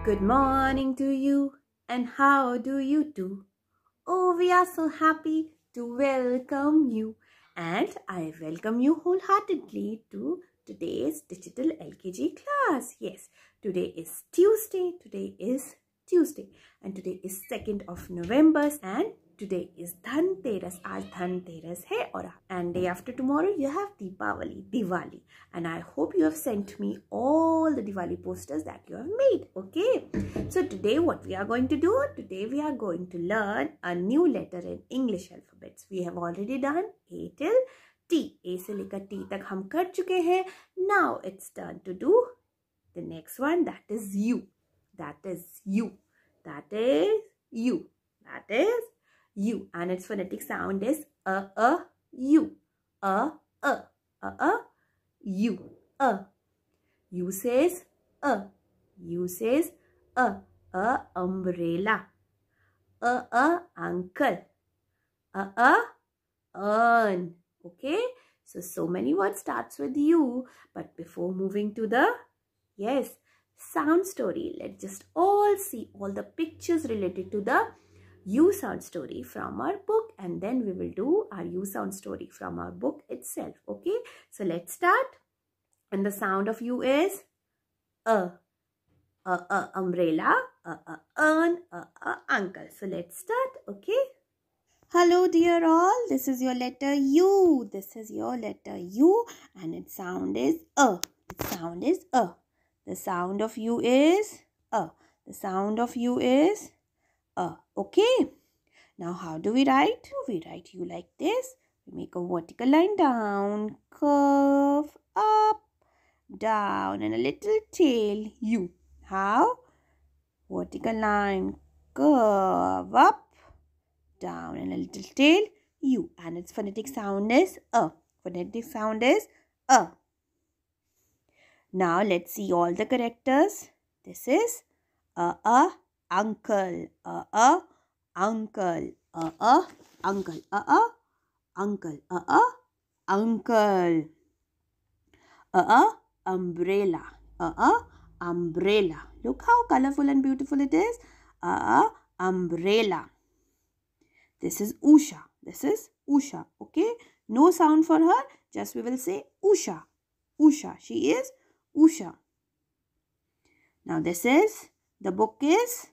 Good morning to you, and how do you do? Oh, we are so happy to welcome you, and I welcome you wholeheartedly to today's digital LKG class. Yes, today is Tuesday, and today is 2nd of November, and today is Dhanteras. आज Dhanteras है और and day after tomorrow you have Diwali, and I hope you have sent me all the Diwali posters that you have made. Okay, so today what we are going to do? Today we are going to learn a new letter in English alphabets. We have already done A till T. A से लेकर T तक हम कर चुके हैं. Now it's turn to do the next one, that is U. That is U. That is U. That is U. And its phonetic sound is U. U. U says U says umbrella. Uncle. Earn. Okay, so many words starts with U, but before moving to the sound story, let's just all see all the pictures related to the U sound story from our book, and then we will do our U sound story from our book itself. Okay, so let's start. And the sound of U is umbrella, earn, uncle. So let's start. Okay. Hello dear all, this is your letter U. This is your letter U, and its sound is Its sound is The sound of U is The sound of U is Okay. Now how do we write? We write U like this. We make a vertical line down, curve, up, down, and a little tail U. How? Vertical line, curve, up, down, and a little tail U, and its phonetic sound is Phonetic sound is Now let's see all the characters. This is uncle, uncle, uncle, uncle, uncle, uncle, umbrella, umbrella. Look how colorful and beautiful it is. Umbrella. This is Usha. This is Usha. Okay. No sound for her. Just we will say Usha. Usha. She is Usha. Now this is, the book is,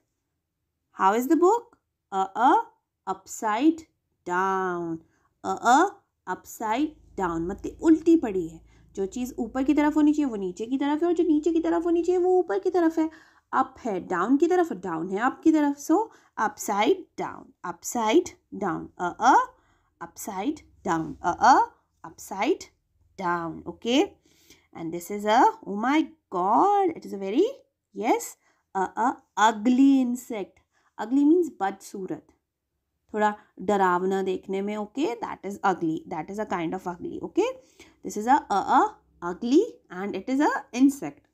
how is the book? Upside down. Upside down. मतलब उल्टी पड़ी है. जो चीज़ ऊपर की तरफ होनी चाहिए वो नीचे की तरफ है, और जो नीचे की तरफ होनी चाहिए वो ऊपर की तरफ है. अप है डाउन की तरफ, डाउन है अप की तरफ. So upside down, upside down, upside down, upside down. Okay, and this is oh my god, it is a very ugly insect. Ugly means बदसूरत, थोड़ा डरावना देखने में. Okay, that is ugly. That is a kind of ugly. Okay, this is a ugly, and it is a insect.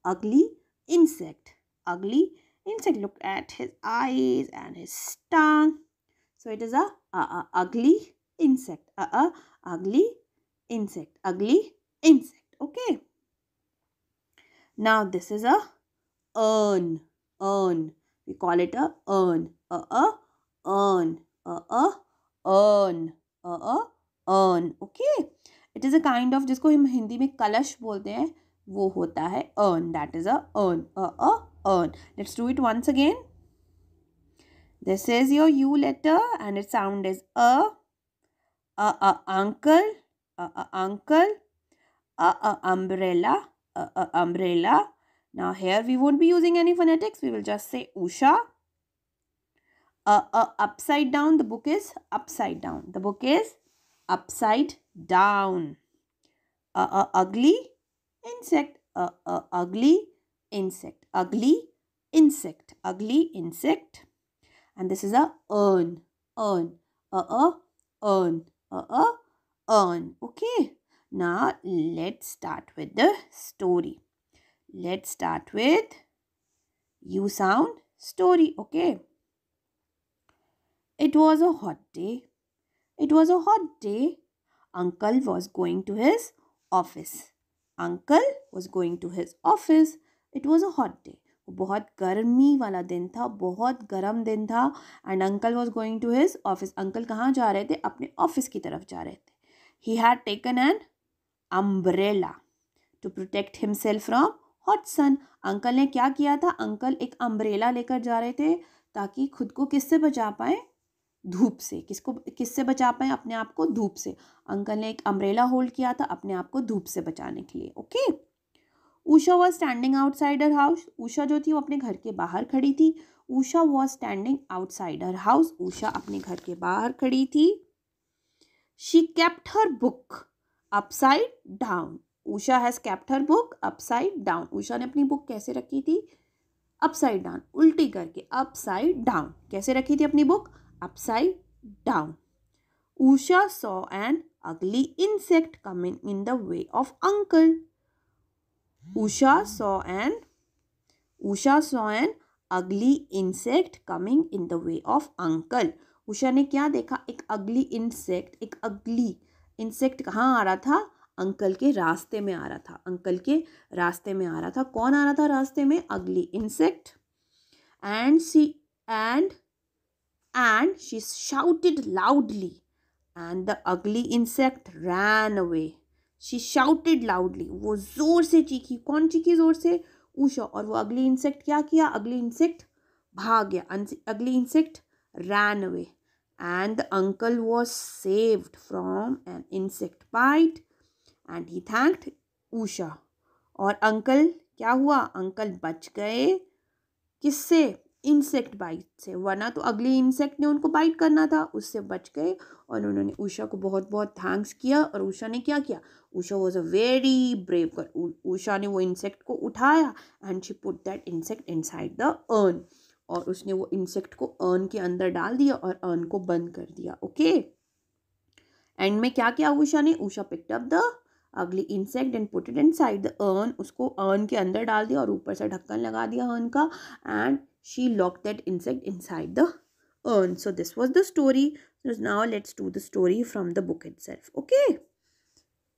Ugly insect. Ugly insect. Look at his eyes and his tongue. So it is a ugly insect. Ugly insect. Ugly insect. Okay. Now this is a urn. Urn. We call it a urn. Urn. Urn. Urn. Okay. It is a kind of, जिसको हम हिंदी में कलश बोलते हैं, वो होता है urn. That is a urn. Urn. Let's do it once again. This is your U letter, and its sound is uncle, uncle, umbrella, umbrella. Now here we won't be using any phonetics. We will just say Usha. Upside down. The book is upside down. The book is upside down. Ugly insect. Ugly insect. Ugly insect. Ugly insect. And this is a urn. Urn. Urn. Urn. Okay. Now let's start with the story. Let's start with U sound story. Okay. It was a hot day. It was a hot day. Uncle was going to his office. Uncle was going to his office. It was a hot day. बहुत गर्मी वाला दिन था, बहुत गर्म दिन था। And uncle was going to his office, uncle कहाँ जा रहे थे? अपने ऑफिस की तरफ जा रहे थे। He had taken an umbrella to protect himself from hot sun. Uncle ने क्या किया था? अंकल एक अम्ब्रेला लेकर जा रहे थे ताकि खुद को किससे बचा पाए? धूप से। किससे बचा पाए अपने आप को? धूप से। अंकल ने एक अम्ब्रेला होल्ड किया था अपने आप को धूप से बचाने के लिए। Okay. Usha was standing outside her house, Usha जो थी वो अपने घर के बाहर खड़ी थी। Usha was standing outside her house, Usha अपने घर के बाहर खड़ी थी। She kept her book upside down, Usha has kept her book upside down, Usha ने अपनी बुक कैसे रखी थी? अपसाइड डाउन, उल्टी करके, अपसाइड डाउन। कैसे रखी थी अपनी book? Upside down. Usha saw an अगली insect coming in the way of uncle, Usha saw an ugly insect coming in the way of uncle. Usha ने क्या देखा? एक अगली इंसेक्ट, एक अगली इंसेक्ट कहाँ आ रहा था? अंकल के रास्ते में आ रहा था, अंकल के रास्ते में आ रहा था। कौन आ रहा था रास्ते में? अगली insect. And she shouted loudly and the ugly insect ran away. She shouted loudly, वो जोर से चीखी। कौन चीखी जोर से? उषा। और वो अगली इंसेक्ट क्या किया? अगली इंसेक्ट भाग गया, अगली insect ran away and the uncle was saved from an insect bite and he thanked Usha. और अंकल क्या हुआ? अंकल बच गए किससे? इंसेक्ट बाइट से, वरना तो अगली इंसेक्ट ने उनको बाइट करना था, उससे बच गए। और उन्होंने उषा को बहुत बहुत थैंक्स किया। और उषा ने क्या किया? Usha was a very brave girl, Usha ने वो इंसेक्ट को उठाया and she put that insect inside the urn, और उसने वो इंसेक्ट को अर्न के अंदर डाल दिया और अर्न को बंद कर दिया। ओके। एंड में क्या किया उषा ने? Usha picked up the ugly insect and put it inside the urn, उसको अर्न के अंदर डाल दिया और ऊपर से ढक्कन लगा दिया अर्न का, and she locked that insect inside the urn. So this was the story. So now let's do the story from the book itself. Okay.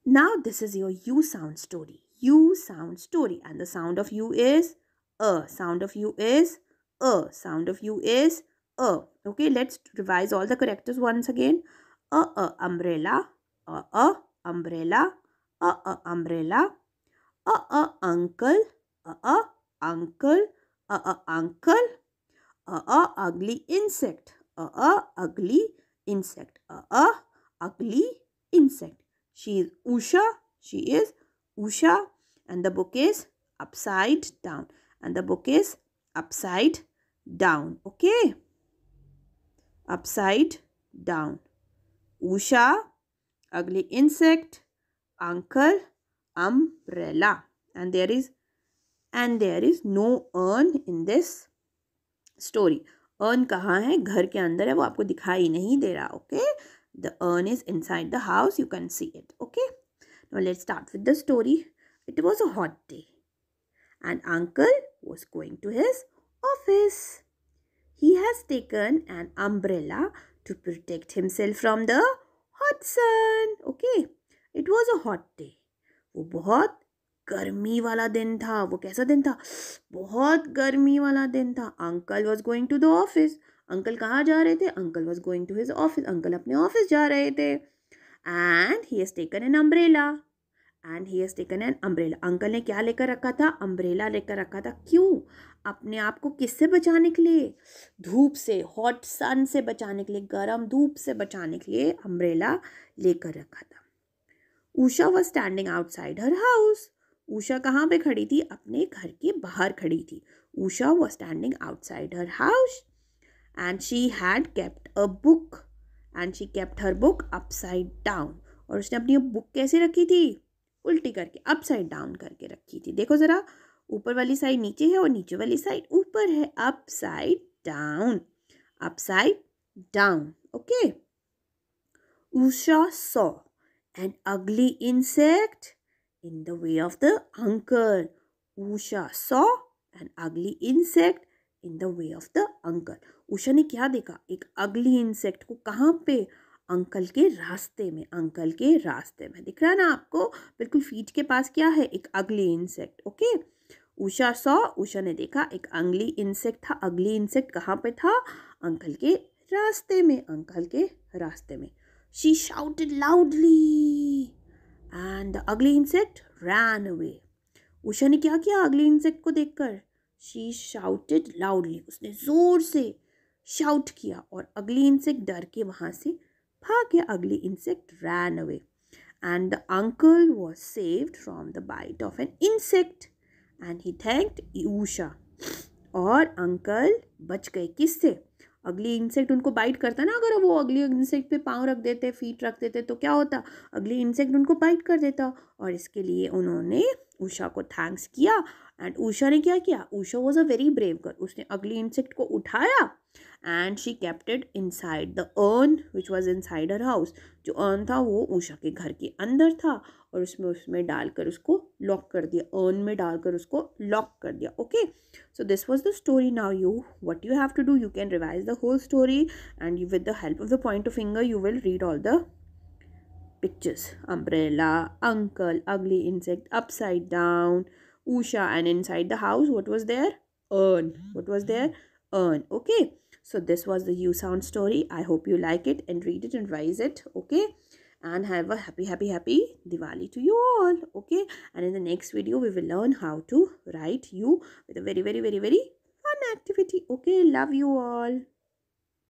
Now this is your U sound story. U sound story. And the sound of U is a. Sound of U is a. Sound of U is a. Okay. Let's revise all the characters once again. A umbrella. A umbrella. A umbrella. A uncle. A uncle. Uncle. Ugly insect. Ugly insect. Ugly insect. She is Usha. She is Usha. And the book is upside down. And the book is upside down. Okay. Upside down. Usha. Ugly insect. Uncle. Umbrella. And there is no urn in this story. Urn कहाँ है? घर के अंदर है, वो आपको दिखाई नहीं दे रहा. Okay. The urn is inside the house. You can see it. Okay. Now let's start with the story. It was a hot day and uncle was going to his office. He has taken an umbrella to protect himself from the hot sun. Okay. It was a hot day. वो बहुत गर्मी वाला दिन था. वो कैसा दिन था? बहुत गर्मी वाला दिन था. Uncle was going to the office. Uncle कहाँ जा रहे थे? Uncle was going to his office. Uncle अपने ऑफिस जा रहे थे. And he has taken an umbrella. Uncle ने क्या लेकर रखा था? अम्ब्रेला लेकर रखा था. क्यों? अपने आप को किससे बचाने के लिए? धूप से, हॉट सन से बचाने के लिए, गर्म धूप से बचाने के लिए अम्ब्रेला लेकर रखा था. Usha was standing outside her house. Usha कहाँ पे खड़ी थी? अपने घर के बाहर खड़ी थी. Usha was standing outside her house and she had kept a book and she kept her book upside down. और उसने अपनी बुक कैसे रखी थी? उल्टी करके, अपसाइड डाउन करके रखी थी. देखो जरा, ऊपर वाली साइड नीचे है और नीचे वाली साइड ऊपर है. Upside down, upside down. Okay. Usha saw an ugly insect in the way of the uncle. Usha saw an ugly insect in the way of the uncle. Usha ने क्या देखा? एक अगली इंसेक्ट को. कहाँ पे? अंकल के रास्ते में. अंकल के रास्ते में दिख रहा है ना आपको? बिल्कुल फीट के पास क्या है? एक अगली insect. Okay. Usha saw, Usha ने देखा एक अगली इंसेक्ट था. अगली इंसेक्ट कहाँ पे था? अंकल के रास्ते में, अंकल के रास्ते में. She shouted loudly and the ugly insect ran away. Usha ने क्या किया अगले इंसेक्ट को देखकर? शी शाउटेड लाउडली, उसने जोर से शाउट किया और अगली इंसेक्ट डर के वहां से भाग गया. अगली insect ran away and the uncle was saved from the bite of an insect and he thanked Usha. और अंकल बच गए किससे? अगली इंसेक्ट उनको बाइट करता ना, अगर वो अगली इंसेक्ट पे पाँव रख देते, फीट रख देते तो क्या होता? अगली इंसेक्ट उनको बाइट कर देता. और इसके लिए उन्होंने उषा को थैंक्स किया. एंड उषा ने क्या किया? Usha was a very brave girl. उसने अगली इंसेक्ट को उठाया and she kept it inside the urn which was inside her house. जो अर्न था वो उषा के घर के अंदर था और उसमें डालकर उसको लॉक कर दिया. अर्न में डालकर उसको लॉक कर दिया. Okay, so this was the story. Now what you have to do, you can revise the whole story and with the help of the pointer finger you will read all the pictures. Umbrella, uncle, ugly insect, upside down, Usha, and inside the house what was there? Urn. What was there? Urn. Okay, so this was the U sound story. I hope you like it and read it and revise it. Okay, and have a happy Diwali to you all. Okay, and in the next video we will learn how to write U with a very fun activity. Okay, love you all.